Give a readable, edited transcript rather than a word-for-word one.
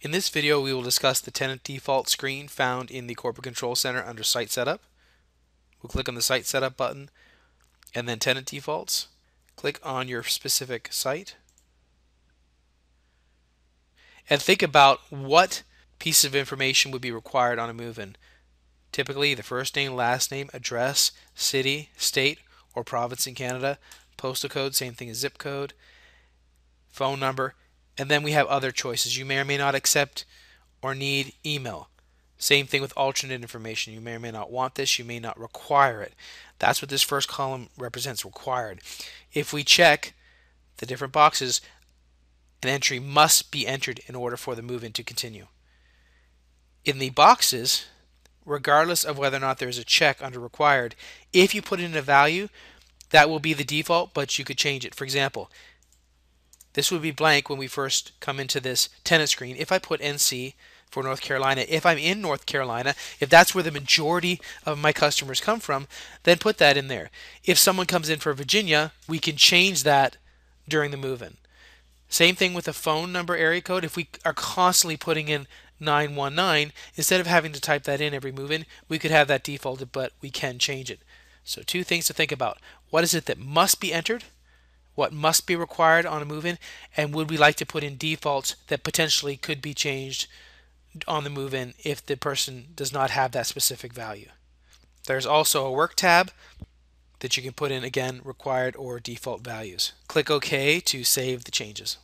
In this video, we will discuss the tenant default screen found in the Corporate Control Center under Site Setup. We'll click on the Site Setup button and then Tenant Defaults. Click on your specific site and think about what piece of information would be required on a move-in. Typically, the first name, last name, address, city, state, or province in Canada, postal code, same thing as zip code, phone number, and then we have other choices. You may or may not accept or need email. Same thing with alternate information. You may or may not want this. You may not require it. That's what this first column represents, required. If we check the different boxes, an entry must be entered in order for the move-in to continue. In the boxes, regardless of whether or not there's a check under required, if you put in a value, that will be the default, but you could change it. For example, this would be blank when we first come into this tenant screen. If I put NC for North Carolina, if I'm in North Carolina, if that's where the majority of my customers come from, then put that in there. If someone comes in for Virginia, we can change that during the move-in. Same thing with the phone number area code. If we are constantly putting in 919, instead of having to type that in every move-in, we could have that defaulted, but we can change it. So two things to think about. What is it that must be entered? What must be required on a move-in? And would we like to put in defaults that potentially could be changed on the move-in if the person does not have that specific value? There's also a work tab that you can put in, again, required or default values. Click OK to save the changes.